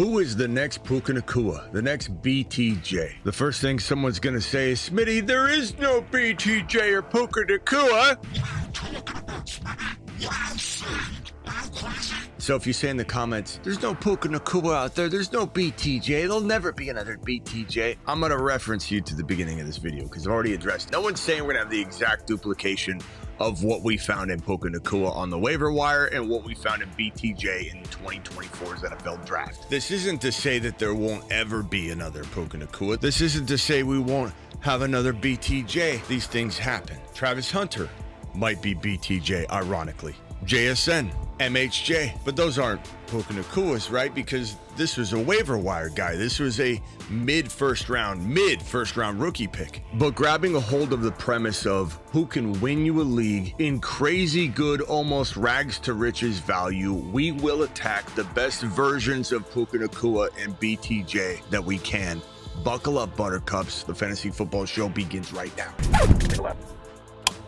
Who is the next PUKA NACUA, the next BTJ? The first thing someone's gonna say is, Smitty, there is no BTJ or PUKA NACUA. So if you say in the comments, there's no PUKA NACUA out there, there's no BTJ, there'll never be another BTJ, I'm gonna reference you to the beginning of this video because I've already addressed. No one's saying we're gonna have the exact duplication of what we found in PUKA NACUA on the waiver wire and what we found in BTJ in 2024's NFL draft. This isn't to say that there won't ever be another PUKA NACUA. This isn't to say we won't have another BTJ. These things happen. Travis Hunter might be BTJ, ironically. JSN, MHJ, but those aren't PUKA NACUAs, right? Because this was a waiver wire guy. This was a mid first round rookie pick. But grabbing a hold of the premise of who can win you a league in crazy good, almost rags to riches value, we will attack the best versions of PUKA NACUA and BTJ that we can. Buckle up, Buttercups. The Fantasy Football Show begins right now.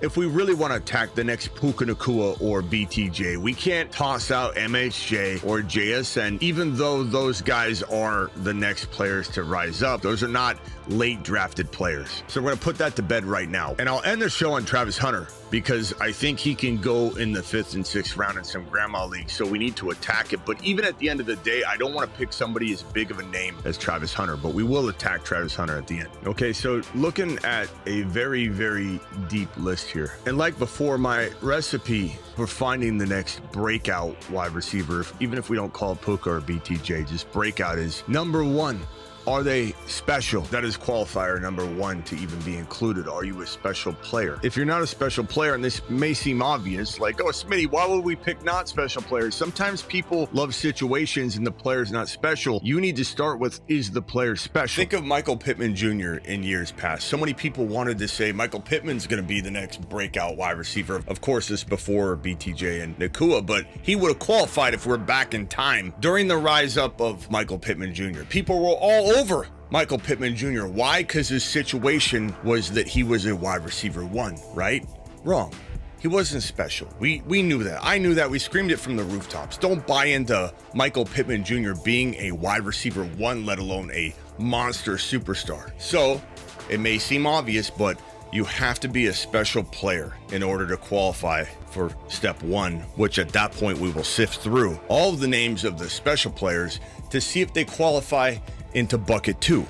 If we really want to attack the next PUKA NACUA or BTJ, we can't toss out MHJ or JSN, even though those guys are the next players to rise up. Those are not late drafted players. So we're going to put that to bed right now. And I'll end the show on Travis Hunter because I think he can go in the 5th and 6th round in some grandma leagues. So we need to attack it. But even at the end of the day, I don't want to pick somebody as big of a name as Travis Hunter, but we will attack Travis Hunter at the end. Okay, so looking at a very, very deep list here. And like before, my recipe for finding the next breakout wide receiver, even if we don't call it PUKA or BTJ, just breakout, is number one. Are they special? That is qualifier number one to even be included. Are you a special player? If you're not a special player, and this may seem obvious, like, oh, Smitty, why would we pick not special players? Sometimes people love situations and the player's not special. You need to start with, is the player special? Think of Michael Pittman Jr. in years past. So many people wanted to say Michael Pittman's going to be the next breakout wide receiver. Of course, this before BTJ and NACUA, but he would have qualified if we're back in time during the rise up of Michael Pittman Jr. People were all over Michael Pittman Jr. Why? Because his situation was that he was a wide receiver one, right? Wrong. He wasn't special. We knew that. I knew that. We screamed it from the rooftops. Don't buy into Michael Pittman Jr. being a wide receiver one, let alone a monster superstar. So it may seem obvious, but you have to be a special player in order to qualify for step one, which at that point we will sift through all of the names of the special players to see if they qualify into bucket two.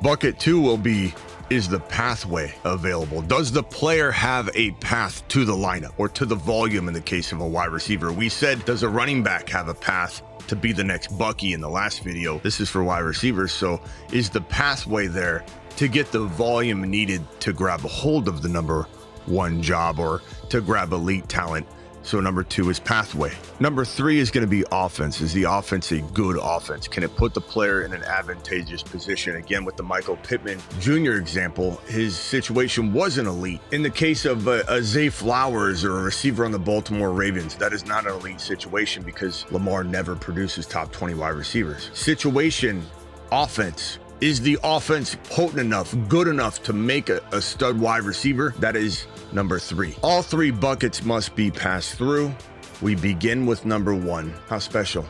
Bucket two will be, is the pathway available? Does the player have a path to the lineup or to the volume in the case of a wide receiver? We said, does a running back have a path to be the next Bucky in the last video? This is for wide receivers. So is the pathway there to get the volume needed to grab a hold of the number one job or to grab elite talent? So number two is pathway. Number three is going to be offense. Is the offense a good offense? Can it put the player in an advantageous position? Again, with the Michael Pittman Jr. example, his situation wasn't elite. In the case of a Zay Flowers or a receiver on the Baltimore Ravens, that is not an elite situation because Lamar never produces top 20 wide receivers. Situation, offense. Is the offense potent enough, good enough to make a stud wide receiver? That is number three. All three buckets must be passed through. We begin with number one. How special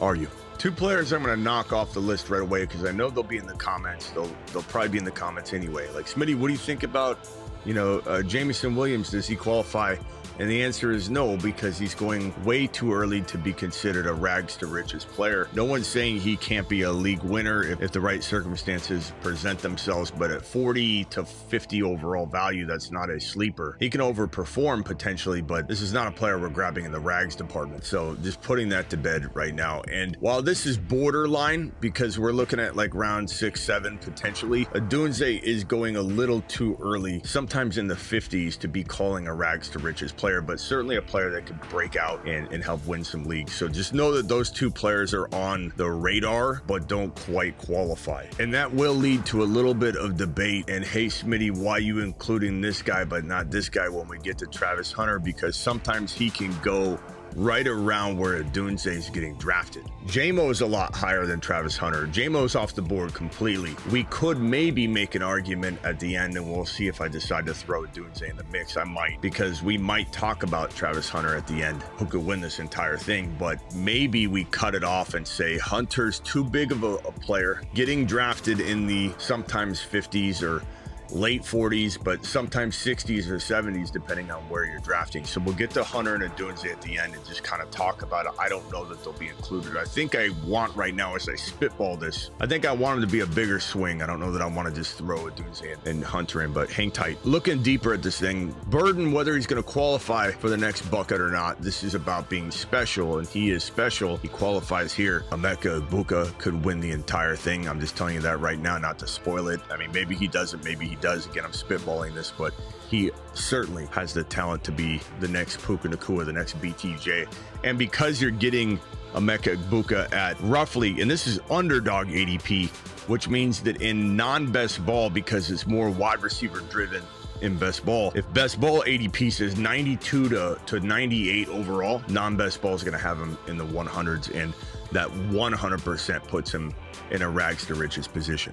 are you? Two players I'm going to knock off the list right away because I know they'll be in the comments. They'll probably be in the comments anyway. Like, Smitty, what do you think about, Jameson Williams? Does he qualify? And the answer is no, because he's going way too early to be considered a rags to riches player. No one's saying he can't be a league winner if the right circumstances present themselves, but at 40 to 50 overall value, that's not a sleeper. He can overperform potentially, but this is not a player we're grabbing in the rags department. So just putting that to bed right now. And while this is borderline, because we're looking at like round 6, 7 potentially, Adunze is going a little too early, sometimes in the 50s, to be calling a rags to riches player, but certainly a player that could break out and help win some leagues. So just know that those two players are on the radar, but don't quite qualify. And that will lead to a little bit of debate. And hey, Smitty, why you including this guy, but not this guy when we get to Travis Hunter? Because sometimes he can go right around where Odunze is getting drafted. JMO is a lot higher than Travis Hunter. JMO's off the board completely. We could maybe make an argument at the end, and we'll see if I decide to throw Odunze in the mix. I might, because we might talk about Travis Hunter at the end, who could win this entire thing, but maybe we cut it off and say Hunter's too big of a player, getting drafted in the sometimes 50s or late 40s, but sometimes 60s or 70s, depending on where you're drafting. So we'll get to Hunter and Odunze at the end and just kind of talk about it. I don't know that they'll be included. I think I want right now, as I spitball this, I think I want him to be a bigger swing. I don't know that I want to just throw Odunze and Hunter in, but hang tight. Looking deeper at this thing, Burden, whether he's going to qualify for the next bucket or not, this is about being special, and he is special. He qualifies here. Emeka Egbuka could win the entire thing. I'm just telling you that right now, not to spoil it. I mean, maybe he doesn't, maybe he does. Again, I'm spitballing this, but he certainly has the talent to be the next PUKA NACUA, the next BTJ. And because you're getting Emeka Egbuka at roughly, and this is underdog ADP, which means that in non-best ball, because it's more wide receiver driven in best ball, if best ball ADP says 92 to 98 overall, non-best ball is going to have him in the 100s, and that 100% puts him in a rags to riches position.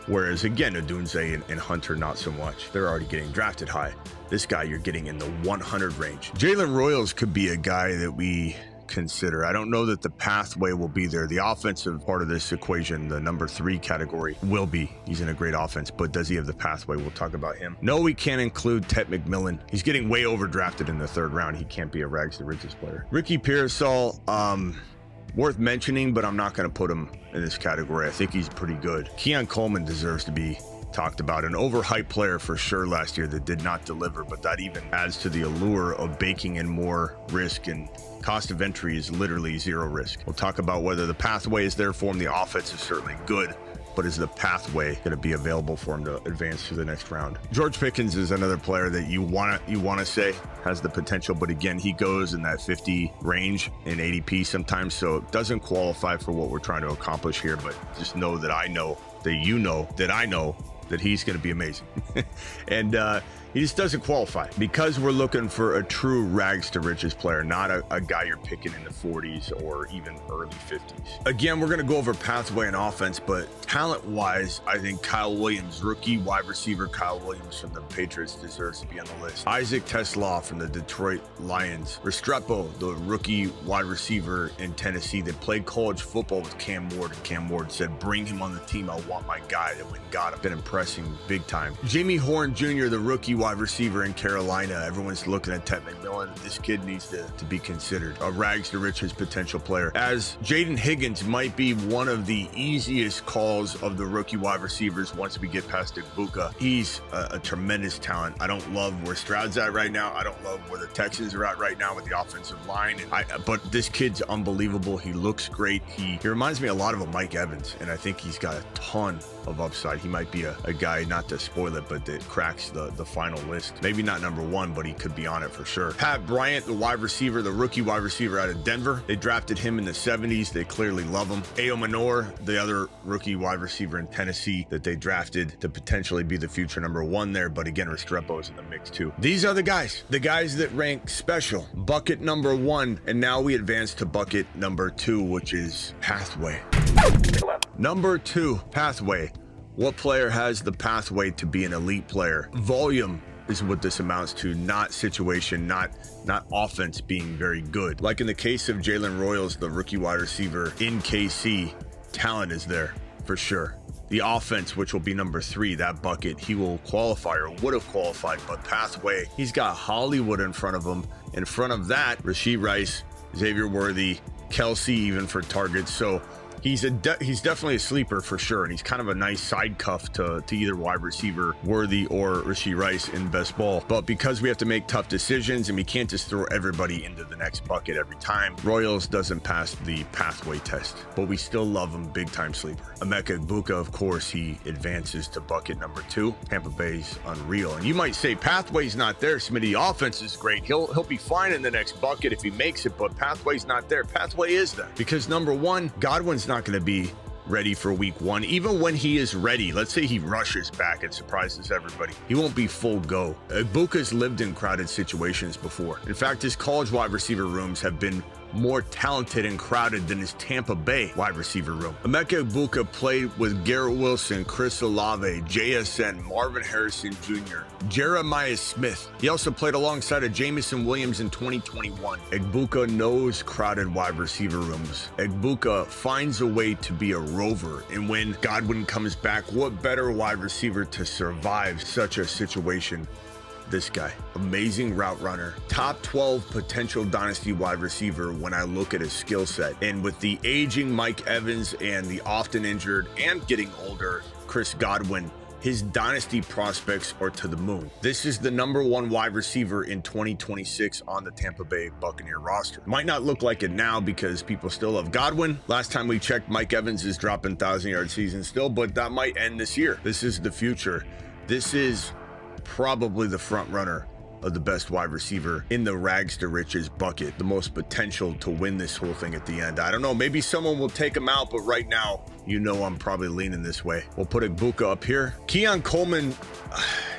Whereas again, Odunze and Hunter, not so much. They're already getting drafted high. This guy you're getting in the 100 range. Jalen Royals could be a guy that we consider. I don't know that the pathway will be there. The offensive part of this equation, the number 3 category, will be. He's in a great offense, but does he have the pathway? We'll talk about him. No, we can't include Tet McMillan. He's getting way overdrafted in the 3rd round. He can't be a rags to riches player. Ricky Pearsall, worth mentioning, but I'm not going to put him in this category. I think he's pretty good. Keon Coleman deserves to be talked about. An overhyped player for sure last year that did not deliver, but that even adds to the allure of baking in more risk, and cost of entry is literally 0 risk. We'll talk about whether the pathway is there for him. The offense is certainly good, but is the pathway going to be available for him to advance to the next round? George Pickens is another player that you want to say has the potential, but again, he goes in that 50 range in ADP sometimes, so it doesn't qualify for what we're trying to accomplish here. But just know that I know that you know that I know that he's going to be amazing. And he just doesn't qualify because we're looking for a true rags to riches player, not a guy you're picking in the 40s or even early 50s. Again, we're going to go over pathway and offense, but talent wise, I think Kyle Williams, rookie wide receiver Kyle Williams from the Patriots, deserves to be on the list. Isaac Tesla from the Detroit Lions. Restrepo, the rookie wide receiver in Tennessee that played college football with Cam Ward, and Cam Ward said, bring him on the team. I want my guy that went and got him. Been impressing big time. Jamie Horn Jr., the rookie wide receiver in Carolina. Everyone's looking at Tet McMillan. This kid needs to be considered a rags to riches potential player, as Jaden Higgins might be one of the easiest calls of the rookie wide receivers once we get past Egbuka. He's a tremendous talent. I don't love where Stroud's at right now. I don't love where the Texans are at right now with the offensive line. But this kid's unbelievable. He looks great. He reminds me a lot of a Mike Evans, and I think he's got a ton of upside. He might be a guy, not to spoil it, but that cracks the final list. Maybe not number 1, but he could be on it for sure. Pat Bryant, the wide receiver, the rookie wide receiver out of Denver. They drafted him in the 70s. They clearly love him. Ayo Manor, the other rookie wide receiver in Tennessee that they drafted to potentially be the future number 1 there. But again, Restrepo is in the mix too. These are the guys that rank special. Bucket number 1, and now we advance to bucket number 2, which is pathway. Number 2, pathway. What player has the pathway to be an elite player? Volume is what this amounts to, not situation, not offense being very good. Like in the case of Jalen Royals, the rookie wide receiver in KC, talent is there for sure. The offense, which will be number 3, that bucket, he will qualify or would have qualified, but pathway, he's got Hollywood in front of him. In front of that, Rashee Rice, Xavier Worthy, Kelsey even for targets. So he's definitely a sleeper for sure, and he's kind of a nice side cuff to either wide receiver Worthy or Rashee Rice in best ball. But because we have to make tough decisions and we can't just throw everybody into the next bucket every time, Royals doesn't pass the pathway test, but we still love him, big time sleeper. Emeka Egbuka, of course, he advances to bucket number 2. Tampa Bay's unreal, and you might say pathway's not there, Smitty. Offense is great. He'll be fine in the next bucket if he makes it, but pathway's not there. Pathway is there because number 1, Godwin's not going to be ready for week 1. Even when he is ready, let's say he rushes back and surprises everybody, he won't be full go. Egbuka's lived in crowded situations before. In fact, his college wide receiver rooms have been more talented and crowded than his Tampa Bay wide receiver room. Emeka Egbuka played with Garrett Wilson, Chris Olave, JSN, Marvin Harrison Jr., Jeremiah Smith. He also played alongside of Jamison Williams in 2021. Egbuka knows crowded wide receiver rooms. Egbuka finds a way to be a rover, and when Godwin comes back, what better wide receiver to survive such a situation? This guy, amazing route runner, top 12 potential dynasty wide receiver when I look at his skill set. And with the aging Mike Evans and the often injured and getting older Chris Godwin, his dynasty prospects are to the moon. This is the #1 wide receiver in 2026 on the Tampa Bay Buccaneer roster. Might not look like it now because people still love Godwin. Last time we checked, Mike Evans is dropping 1,000-yard seasons still, but that might end this year. This is the future. This is probably the front runner of the best wide receiver in the rags to riches bucket, the most potential to win this whole thing at the end. I don't know, maybe someone will take him out, but right now, you know I'm probably leaning this way. We'll put Egbuka up here. Keon Coleman,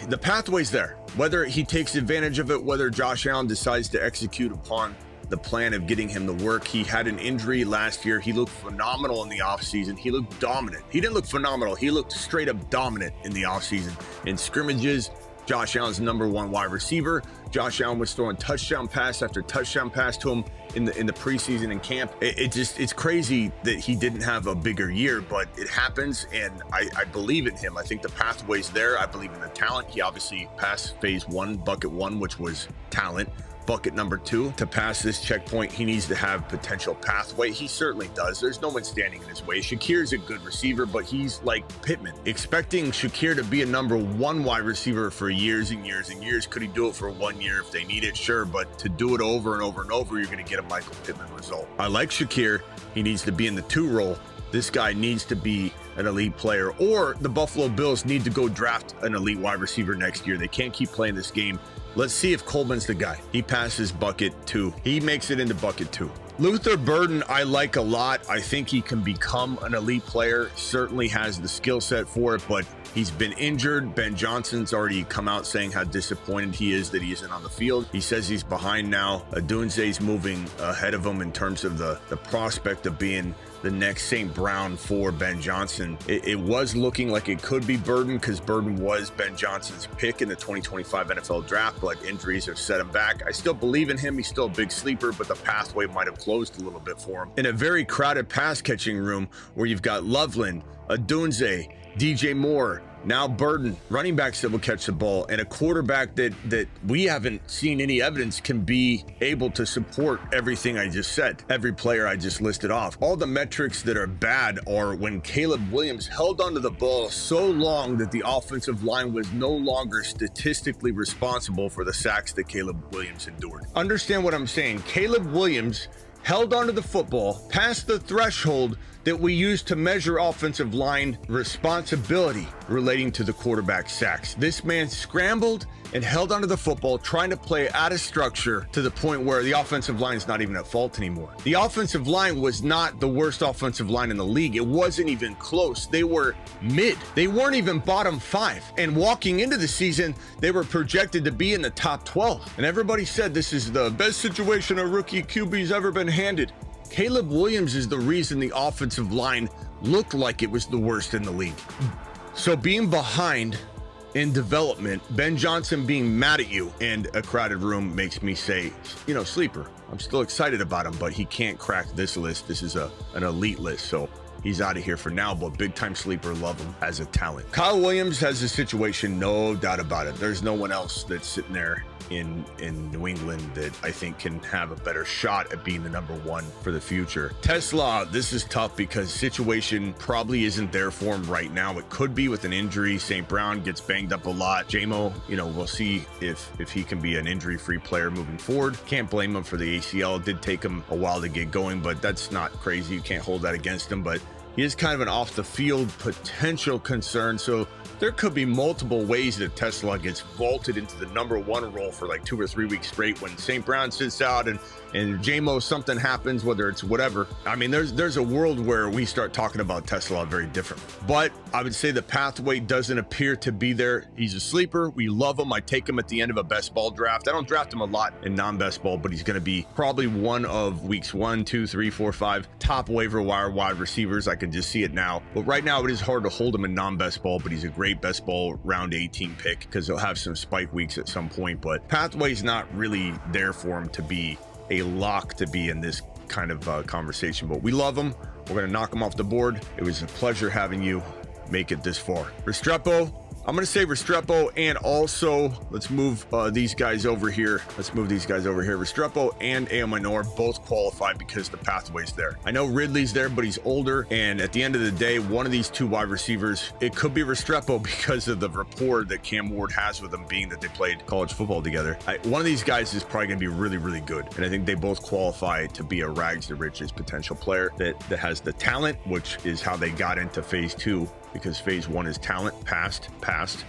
the pathway's there. Whether he takes advantage of it, whether Josh Allen decides to execute upon the plan of getting him the work. He had an injury last year. He looked phenomenal in the offseason. He looked dominant. He didn't look phenomenal. He looked straight up dominant in the offseason. In scrimmages, Josh Allen's #1 wide receiver. Josh Allen was throwing touchdown pass after touchdown pass to him in the preseason and camp. It's crazy that he didn't have a bigger year, but it happens, and I believe in him. I think the pathway's there. I believe in the talent. He obviously passed phase 1, bucket 1, which was talent. Bucket #2, to pass this checkpoint, he needs to have potential pathway. He certainly does. There's no one standing in his way. Shakir's a good receiver, but he's like Pittman. Expecting Shakir to be a #1 wide receiver for years and years and years. Could he do it for 1 year if they need it? Sure, but to do it over and over and over, you're going to get a Michael Pittman result. I like Shakir. He needs to be in the 2 role. This guy needs to be an elite player, or the Buffalo Bills need to go draft an elite wide receiver next year. They can't keep playing this game. Let's see if Coleman's the guy. He passes bucket 2. He makes it into bucket 2. Luther Burden, I like a lot. I think he can become an elite player. Certainly has the skill set for it, but he's been injured. Ben Johnson's already come out saying how disappointed he is that he isn't on the field. He says he's behind now. Adunze's moving ahead of him in terms of the prospect of being the next St. Brown for Ben Johnson. It was looking like it could be Burden because Burden was Ben Johnson's pick in the 2025 NFL draft, but injuries have set him back. I still believe in him. He's still a big sleeper, but the pathway might have closed a little bit for him. In a very crowded pass catching room where you've got Loveland, Adunze, DJ Moore, now Burden, running backs that will catch the ball, and a quarterback that we haven't seen any evidence can be able to support everything I just said, every player I just listed off. All the metrics that are bad are when Caleb Williams held onto the ball so long that the offensive line was no longer statistically responsible for the sacks that Caleb Williams endured. Understand what I'm saying? Caleb Williams held onto the football past the threshold that we use to measure offensive line responsibility relating to the quarterback sacks. This man scrambled and held onto the football, trying to play out of structure to the point where the offensive line is not even at fault anymore. The offensive line was not the worst offensive line in the league. It wasn't even close. They were mid. They weren't even bottom 5. And walking into the season, they were projected to be in the top 12. And everybody said this is the best situation a rookie QB's ever been handed. Caleb Williams is the reason the offensive line looked like it was the worst in the league. So being behind in development, Ben Johnson being mad at you, and a crowded room makes me say, you know, sleeper. I'm still excited about him, but he can't crack this list. This is an elite list, so he's out of here for now, but big time sleeper, love him as a talent. Kyle Williams has a situation, no doubt about it. There's no one else that's sitting there in New England that I think can have a better shot at being the #1 for the future. Tesla, this is tough because situation probably isn't there for him right now. It could be with an injury. St. Brown gets banged up a lot. JMO, you know, we'll see if he can be an injury-free player moving forward. Can't blame him for the ACL. It did take him a while to get going, but that's not crazy. You can't hold that against him, but he is kind of an off the field potential concern. So there could be multiple ways that Tesla gets vaulted into the #1 role for like 2 or 3 weeks straight when St. Brown sits out and JMO something happens, whether it's whatever. I mean, there's a world where we start talking about Tesla very different. But I would say the pathway doesn't appear to be there. He's a sleeper. We love him. I take him at the end of a best ball draft. I don't draft him a lot in non-best ball, but he's going to be probably one of weeks 1, 2, 3, 4, 5 top waiver wire wide receivers. I can just see it now. But right now it is hard to hold him in non-best ball, but he's a great best ball round 18 pick because he'll have some spike weeks at some point. But pathway's not really there for him to be a lock to be in this kind of conversation, but we love him. We're going to knock him off the board. It was a pleasure having you make it this far. Restrepo, I'm going to say Restrepo, and also let's move these guys over here. Restrepo and Minor both qualify because the pathway's there. I know Ridley's there, but he's older, and at the end of the day, one of these two wide receivers, it could be Restrepo because of the rapport that Cam Ward has with him, being that they played college football together. One of these guys is probably going to be really, really good, and I think they both qualify to be a rags to riches potential player that has the talent, which is how they got into phase 2. Because phase 1 is talent, passed,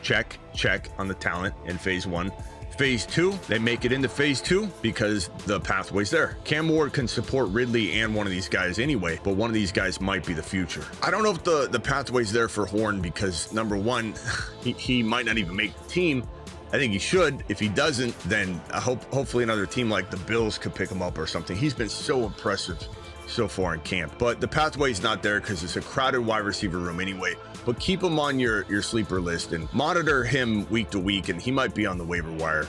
check on the talent in phase 1. Phase 2, they make it into phase 2 because the pathway's there. Cam Ward can support Ridley and one of these guys anyway, but one of these guys might be the future. I don't know if the pathway's there for Horn because #1, he might not even make the team. I think he should. If he doesn't, then hopefully another team like the Bills could pick him up or something. He's been so impressive so far in camp, but the pathway's not there because it's a crowded wide receiver room anyway. But keep him on your sleeper list and monitor him week to week, and he might be on the waiver wire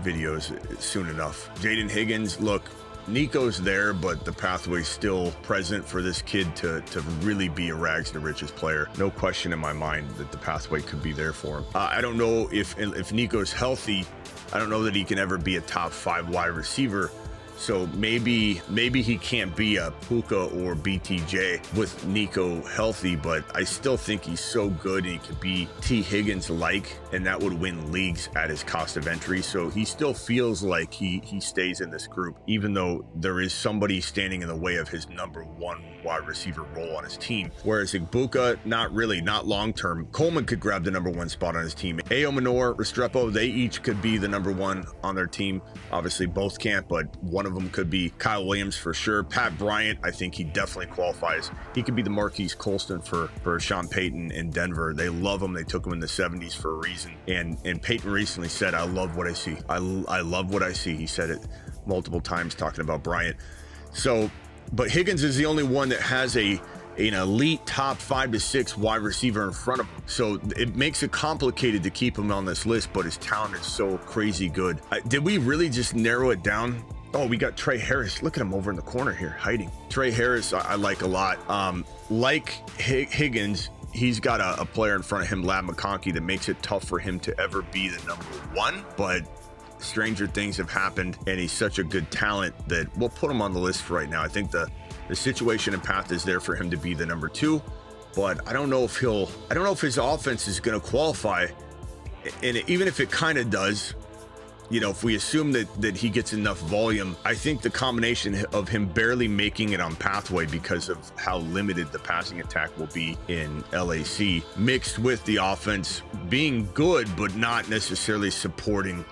videos soon enough. Jaden Higgins, look, Nico's there, but the pathway's still present for this kid to really be a rags to riches player. No question in my mind that the pathway could be there for him. I don't know if Nico's healthy. I don't know that he can ever be a top 5 wide receiver. So maybe he can't be a Puka or BTJ with Nico healthy, but I still think he's so good and he could be T. Higgins-like, and that would win leagues at his cost of entry. So he still feels like he stays in this group, even though there is somebody standing in the way of his #1 wide receiver role on his team. Whereas Puka, not really, not long-term. Coleman could grab the #1 spot on his team. Minor, Restrepo, they each could be the #1 on their team. Obviously both can't, but one of them could be Kyle Williams for sure. Pat Bryant, I think he definitely qualifies. He could be the Marquise Colston for Sean Payton in Denver. They love him. They took him in the 70s for a reason. And Payton recently said, I love what I see. I love what I see. He said it multiple times talking about Bryant. So, but Higgins is the only one that has an elite top 5 to 6 wide receiver in front of him. So it makes it complicated to keep him on this list, but his talent is so crazy good. Did we really just narrow it down? Oh, we got Trey Harris. Look at him over in the corner here, hiding. Trey Harris, I like a lot. Like Higgins, he's got a player in front of him, Lab McConkey, that makes it tough for him to ever be the #1. But stranger things have happened, and he's such a good talent that we'll put him on the list for right now. I think the situation and path is there for him to be the #2, but I don't know if his offense is going to qualify. And even if it kind of does, if we assume that he gets enough volume, I think the combination of him barely making it on pathway because of how limited the passing attack will be in LAC, mixed with the offense being good, but not necessarily supporting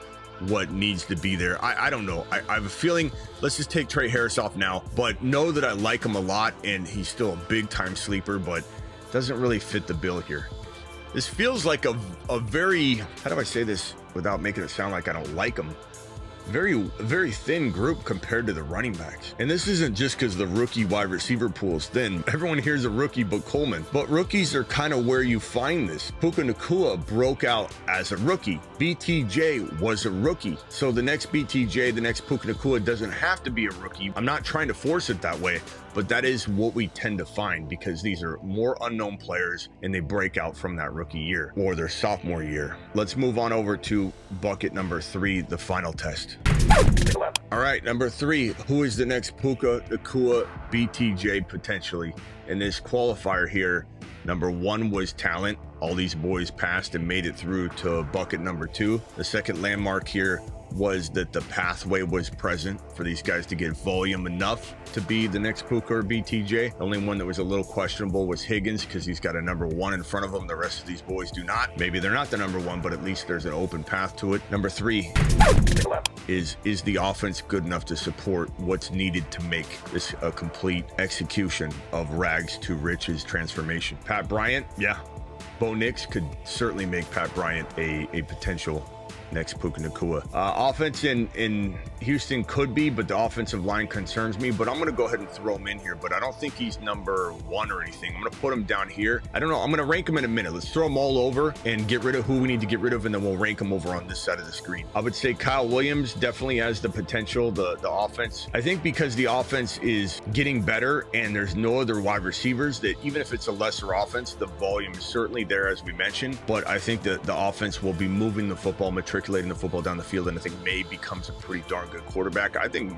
what needs to be there. I don't know. I have a feeling, let's just take Trey Harris off now, but know that I like him a lot, and he's still a big time sleeper, but doesn't really fit the bill here. This feels like a very, how do I say this without making it sound like I don't like him? Very thin group compared to the running backs. And this isn't just because the rookie wide receiver pool is thin. Everyone here is a rookie but Coleman. But rookies are kind of where you find this. PUKA NACUA broke out as a rookie. BTJ was a rookie. So the next BTJ, the next PUKA NACUA doesn't have to be a rookie. I'm not trying to force it that way, but that is what we tend to find because these are more unknown players and they break out from that rookie year or their sophomore year. Let's move on over to bucket #3, the final test. All right, #3, who is the next PUKA NACUA BTJ potentially? And this qualifier here, #1 was talent. All these boys passed and made it through to bucket #2. The second landmark here was that the pathway was present for these guys to get volume enough to be the next Puka or BTJ. The only one that was a little questionable was Higgins, because he's got a number 1 in front of him. The rest of these boys do not. Maybe they're not the number 1, but at least there's an open path to it. Number 3 is the offense good enough to support what's needed to make this a complete execution of rags to riches transformation? Pat Bryant, yeah. Bo Nix could certainly make Pat Bryant a potential next Puka Nacua. Offense in Houston could be, but the offensive line concerns me. But I'm going to go ahead and throw him in here. But I don't think he's number 1 or anything. I'm going to put him down here. I don't know. I'm going to rank him in a minute. Let's throw them all over and get rid of who we need to get rid of, and then we'll rank them over on this side of the screen. I would say Kyle Williams definitely has the potential. The offense, I think, because the offense is getting better and there's no other wide receivers, that even if it's a lesser offense, the volume is certainly there, as we mentioned. But I think that the offense will be moving the football, matriculating the football down the field, and I think May becomes a pretty darn good quarterback. I think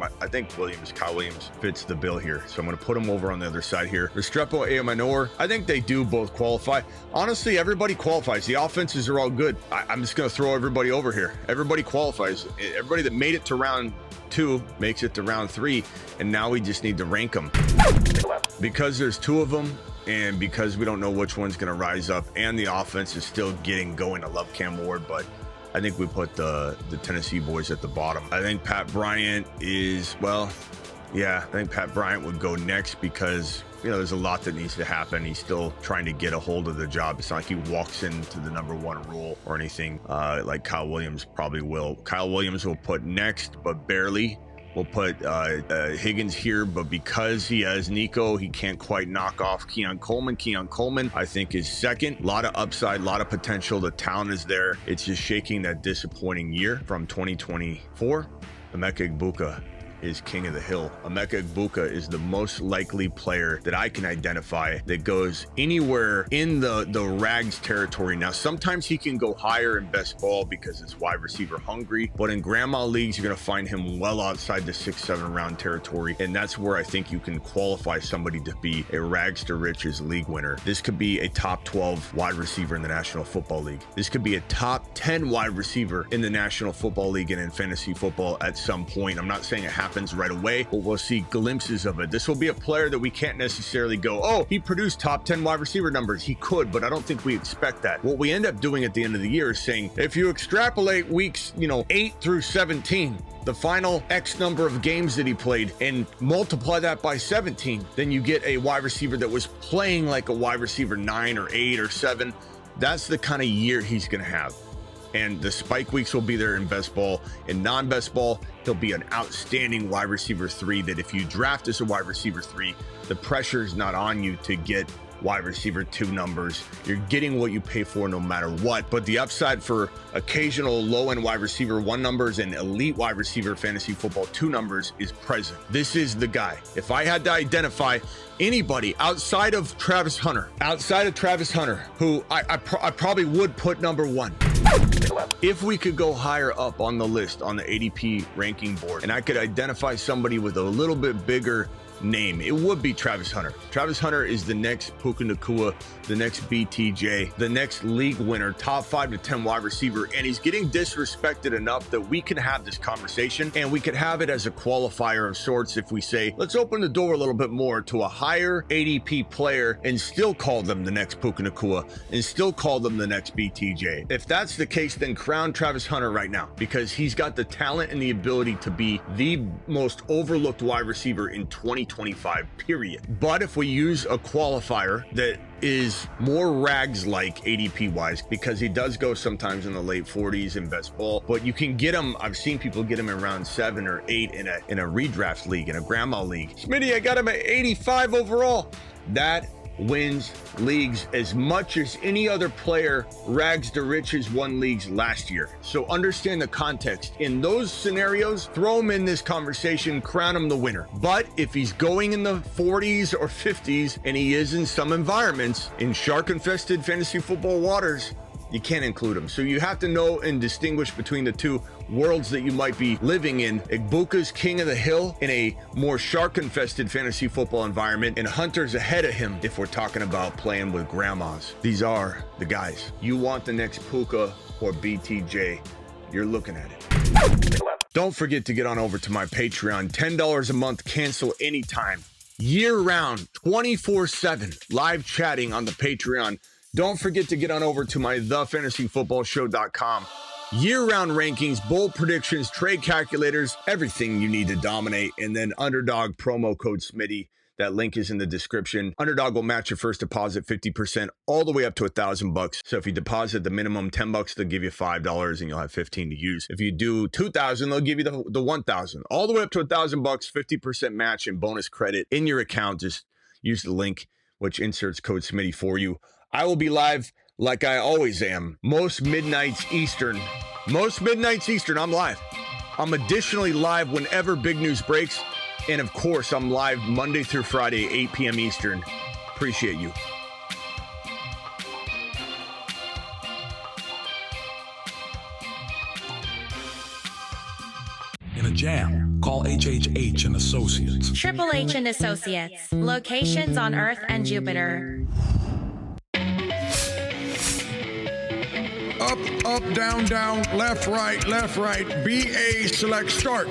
Kyle Williams fits the bill here, so I'm going to put him over on the other side here. Restrepo, Manor, I think they do both qualify. Honestly, everybody qualifies. The offenses are all good. I'm just going to throw everybody over here. Everybody qualifies. Everybody that made it to round 2 makes it to round 3, and now we just need to rank them. Because there's 2 of them, and because we don't know which one's going to rise up, and the offense is still getting going. I love Cam Ward, but I think we put the Tennessee boys at the bottom. I think Pat Bryant is, well, yeah, I think Pat Bryant would go next because, you know, there's a lot that needs to happen. He's still trying to get a hold of the job. It's not like he walks into the number 1 role or anything like Kyle Williams probably will. Kyle Williams will put next, but barely. We'll put Higgins here, but because he has Nico, he can't quite knock off Keon Coleman. Keon Coleman, I think, is second. A lot of upside, a lot of potential. The talent is there. It's just shaking that disappointing year from 2024. Emeka Egbuka is king of the hill. Emeka Egbuka is the most likely player that I can identify that goes anywhere in the rags territory. Now, sometimes he can go higher in best ball because it's wide receiver hungry, but in grandma leagues, you're going to find him well outside the 6-7 round territory. And that's where I think you can qualify somebody to be a rags to riches league winner. This could be a top 12 wide receiver in the National Football League. This could be a top 10 wide receiver in the National Football League and in fantasy football at some point. I'm not saying it happens right away, but we'll see glimpses of it. This will be a player that we can't necessarily go, oh, he produced top 10 wide receiver numbers. He could, but I don't think we expect that. What we end up doing at the end of the year is saying, if you extrapolate weeks, 8 through 17, the final X number of games that he played, and multiply that by 17, then you get a wide receiver that was playing like a wide receiver 9 or 8 or 7. That's the kind of year he's going to have. And the spike weeks will be there in best ball. In non-best ball, he'll be an outstanding wide receiver 3 that if you draft as a wide receiver 3, the pressure is not on you to get wide receiver 2 numbers. You're getting what you pay for no matter what. But the upside for occasional low-end wide receiver 1 numbers and elite wide receiver fantasy football 2 numbers is present. This is the guy. If I had to identify anybody outside of Travis Hunter, who I probably would put number 1. If we could go higher up on the list on the ADP ranking board, and I could identify somebody with a little bit bigger name, it would be Travis Hunter. Travis Hunter is the next Puka Nacua, the next BTJ, the next league winner, top 5 to 10 wide receiver, and he's getting disrespected enough that we can have this conversation, and we could have it as a qualifier of sorts if we say, let's open the door a little bit more to a higher ADP player and still call them the next Puka Nacua and still call them the next BTJ. If that's the case, then crown Travis Hunter right now, because he's got the talent and the ability to be the most overlooked wide receiver in 2025, period. But if we use a qualifier that is more rags like ADP wise, because he does go sometimes in the late 40s in best ball, but you can get him, I've seen people get him in round 7 or 8 in a redraft league, in a grandma league. Smitty, I got him at 85 overall. That wins leagues as much as any other player rags to riches won leagues last year. So understand the context. In those scenarios, throw him in this conversation, crown him the winner. But if he's going in the 40s or 50s, and he is in some environments, in shark-infested fantasy football waters, you can't include him. So you have to know and distinguish between the two worlds that you might be living in. Egbuka's king of the hill in a more shark-infested fantasy football environment, and Hunter's ahead of him if we're talking about playing with grandmas. These are the guys. You want the next Puka or BTJ, you're looking at it. Don't forget to get on over to my Patreon. $10 a month, cancel anytime. Year-round, 24/7, live chatting on the Patreon. Don't forget to get on over to my thefantasyfootballshow.com. Year-round rankings, bold predictions, trade calculators, everything you need to dominate. And then Underdog promo code Smitty. That link is in the description. Underdog will match your first deposit 50% all the way up to $1,000. So if you deposit the minimum $10, they'll give you $5 and you'll have 15 to use. If you do 2,000, they'll give you the 1,000 all the way up to $1,000, 50% match and bonus credit in your account. Just use the link, which inserts code Smitty for you. I will be live like I always am. Most midnights Eastern, I'm live. I'm additionally live whenever big news breaks. And of course, I'm live Monday through Friday, 8 p.m. Eastern. Appreciate you. In a jam, call HHH and Associates. Triple H and Associates. Locations on Earth and Jupiter. Up, up, down, down, left, right, BA, select, start.